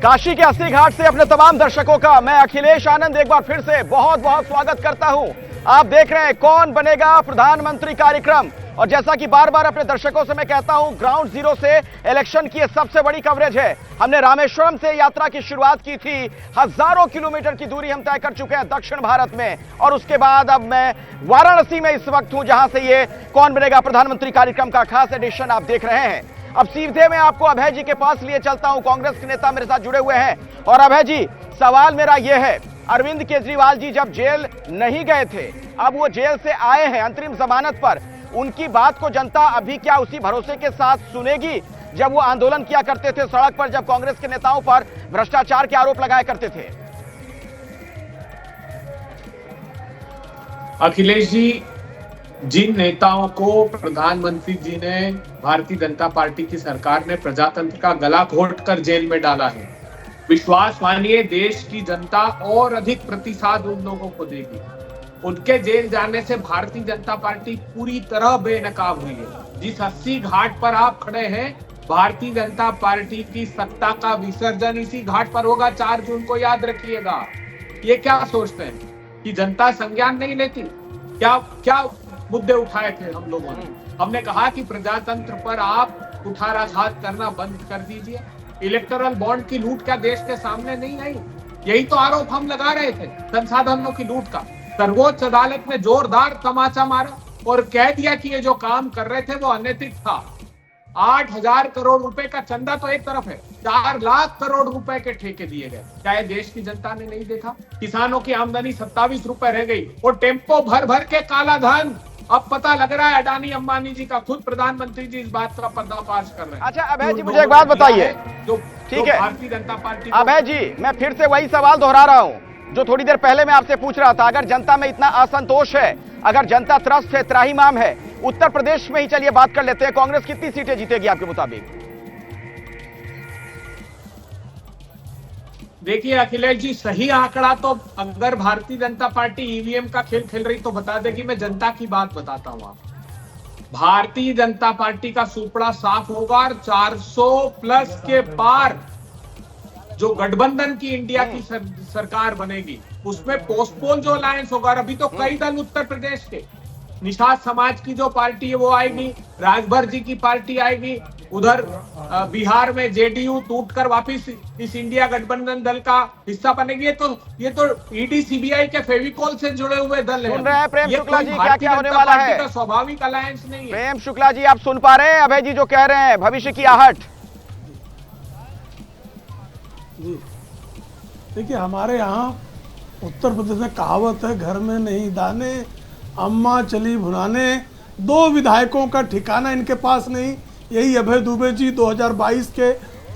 काशी के अस्सी घाट से अपने तमाम दर्शकों का मैं अखिलेश आनंद एक बार फिर से बहुत बहुत स्वागत करता हूं। आप देख रहे हैं कौन बनेगा प्रधानमंत्री कार्यक्रम, और जैसा कि बार बार अपने दर्शकों से मैं कहता हूं, ग्राउंड जीरो से इलेक्शन की सबसे बड़ी कवरेज है। हमने रामेश्वरम से यात्रा की शुरुआत की थी, हजारों किलोमीटर की दूरी हम तय कर चुके हैं दक्षिण भारत में, और उसके बाद अब मैं वाराणसी में इस वक्त हूं, जहां से ये कौन बनेगा प्रधानमंत्री कार्यक्रम का खास एडिशन आप देख रहे हैं। अब सीधे मैं आपको अभय जी के पास लिए चलता हूं, कांग्रेस के नेता मेरे साथ जुड़े हुए हैं। और अभय जी, सवाल मेरा यह है, अरविंद केजरीवाल जी जब जेल नहीं गए थे, अब वो जेल से आए हैं अंतरिम जमानत पर, उनकी बात को जनता अभी क्या उसी भरोसे के साथ सुनेगी जब वो आंदोलन किया करते थे सड़क पर, जब कांग्रेस के नेताओं पर भ्रष्टाचार के आरोप लगाया करते थे? अखिलेश जी, जिन नेताओं को प्रधानमंत्री जी ने, भारतीय जनता पार्टी की सरकार ने प्रजातंत्र का गला घोटकर जेल में डाला है, विश्वास मानिए देश की जनता और अधिक प्रतिसाद उन लोगों को देगी। उनके जेल जाने से भारतीय जनता पार्टी पूरी तरह बेनकाब हुई है। जिस 80 घाट पर आप खड़े हैं, भारतीय जनता पार्टी की सत्ता का विसर्जन इसी घाट पर होगा 4 जून को, याद रखिएगा। ये क्या सोचते हैं कि जनता संज्ञान नहीं लेती? क्या मुद्दे उठाए थे हम लोगों ने? हमने कहा कि प्रजातंत्र पर आप कुठाराघात करना बंद कर दीजिए। इलेक्टोरल बॉन्ड की लूट क्या देश के सामने नहीं आई? यही तो आरोप हम लगा रहे थे, संसाधनों की लूट का। सर्वोच्च अदालत ने जोरदार तमाचा मारा और कह दिया कि ये जो काम कर रहे थे वो अनैतिक था। 8,000 करोड़ रुपए का चंदा तो एक तरफ है, 4 लाख करोड़ रुपए के ठेके दिए गए। क्या ये देश की जनता ने नहीं देखा? किसानों की आमदनी 27 रुपए रह गई, और टेम्पो भर भर के काला धन। अब पता लग रहा है अडानी अंबानी जी का, खुद प्रधानमंत्री जी इस बात का पर्दाफाश कर रहे हैं। अच्छा अभय जी, मुझे एक बात बताइए, ठीक है भारतीय जनता पार्टी। अभय जी, मैं फिर से वही सवाल दोहरा रहा हूं जो थोड़ी देर पहले मैं आपसे पूछ रहा था। अगर जनता में इतना असंतोष है, अगर जनता त्रस्त है, त्राहिमाम है, उत्तर प्रदेश में ही चलिए बात कर लेते हैं, कांग्रेस कितनी सीटें जीतेगी आपके मुताबिक? देखिए अखिलेश जी, सही आंकड़ा तो अगर भारतीय जनता पार्टी ईवीएम का खेल खेल रही तो बता देगी। मैं जनता की बात बताता हूं आपको। भारतीय जनता पार्टी का सुपड़ा साफ होगा और 400 प्लस के पार जो गठबंधन की इंडिया की सरकार बनेगी, उसमें पोस्टपोन जो अलायंस होगा। अभी तो कई दल उत्तर प्रदेश के निषाद समाज की जो पार्टी है वो आएगी, राजभर जी की पार्टी आएगी, उधर बिहार में जेडीयू टूटकर वापिस इस इंडिया गठबंधन दल का हिस्सा बनेगी। ये तो ईडी सीबीआई के फेविकॉल से जुड़े हुए दल हैं। सुन रहे हैं प्रेम शुक्ला जी, क्या क्या होने वाला है? स्वाभाविक अलायंस नहीं है। प्रेम शुक्ला जी, आप सुन पा रहे हैं अभय जी जो कह रहे हैं, भविष्य की आहट? जी देखिए, हमारे यहाँ उत्तर प्रदेश में कहावत है, घर में नहीं दाने अम्मा चली भुनाने। 2 विधायकों का ठिकाना इनके पास नहीं। यही अभय दुबे जी 2022 के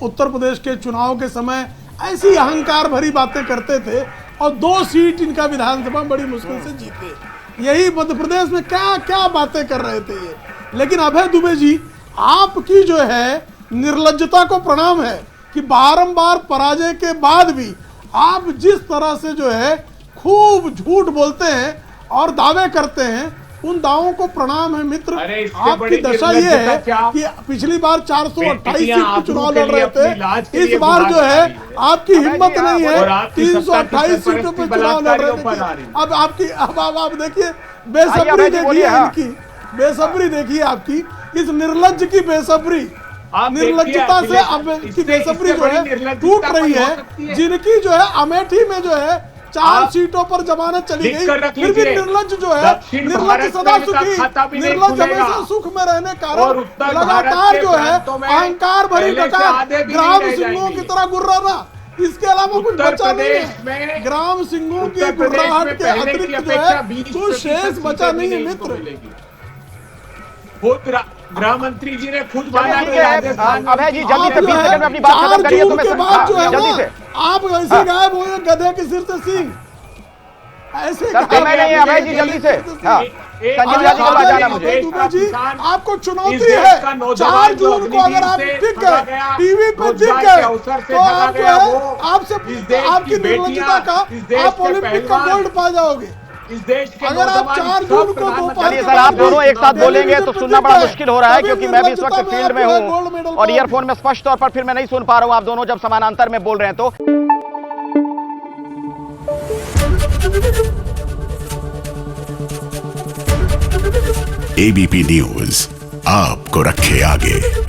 उत्तर प्रदेश के चुनाव के समय ऐसी अहंकार भरी बातें करते थे, और 2 सीट इनका विधानसभा में बड़ी मुश्किल से जीते। यही मध्य प्रदेश में क्या क्या बातें कर रहे थे ये। लेकिन अभय दुबे जी, आपकी जो है निर्लज्जता को प्रणाम है कि बारंबार पराजय के बाद भी आप जिस तरह से जो है खूब झूठ बोलते हैं और दावे करते हैं, उन दावों को प्रणाम है मित्र। आपकी दशा ये है कि पिछली बार 428 सीट के चुनाव लड़ रहे थे, इस बार जो है आपकी हिम्मत नहीं है, 328 सीटों पे चुनाव लड़ रहे थे। अब आपकी अब देखिए बेसब्री देखिए इनकी, बेसब्री देखिए आपकी, इस निर्लज्ज की बेसब्री, निर्लज्जता से अब की बेसब्री जो है टूट रही है। जिनकी जो है अमेठी में जो है 4 सीटों पर जमानत चली गई, फिर भी निर्लज्ज जो है, निर्लज्ज सदा सुखी, निर्लज्ज हमेशा सुख में रहने कारण लगातार जो है अहंकार भरी डकार ग्राम सिंहों की तरह गुर्राना, इसके अलावा कुछ बचा नहीं है। ग्राम सिंहों की गुर्राहट के अतिरिक्त जो है कुछ शेष बचा नहीं है मित्र। गृह मंत्री जी ने खुद माना कि अभय जी जल्दी से 20 सेकंड में अपनी बात खत्म करिए, तो मैं जल्दी से आप ऐसे गायब हो गए गधे के सिर से सींग, ऐसे मैं नहीं है अभय जी, जल्दी से संजय जी को जाना मुझे। जी आपको चुनौती है, 4 जून को अगर आप दिख गए, टीवी पे दिख गए, तो आप जो है आपसे आपकी निर्लज्जता का आप ओलंपिक का गोल्ड पा जाओगे। इस देश के अगर आप नौजवान 4 सब जून को प्रधानमंत्री दोपहर चलिए के सर, आप बाद दोनों एक साथ दिल्ली बोलेंगे में तो जब सुनना बड़ा प्रतियोगिता मुश्किल हो रहा है, तभी क्योंकि मैं भी इस वक्त निर्वाचित फील्ड में आपको गोल्ड मेडल हूँ और पाओगे। ईयरफोन में स्पष्ट तौर पर फिर मैं नहीं सुन पा रहा हूँ आप दोनों जब समानांतर में बोल रहे हैं तो। एबीपी न्यूज आपको रखे आगे।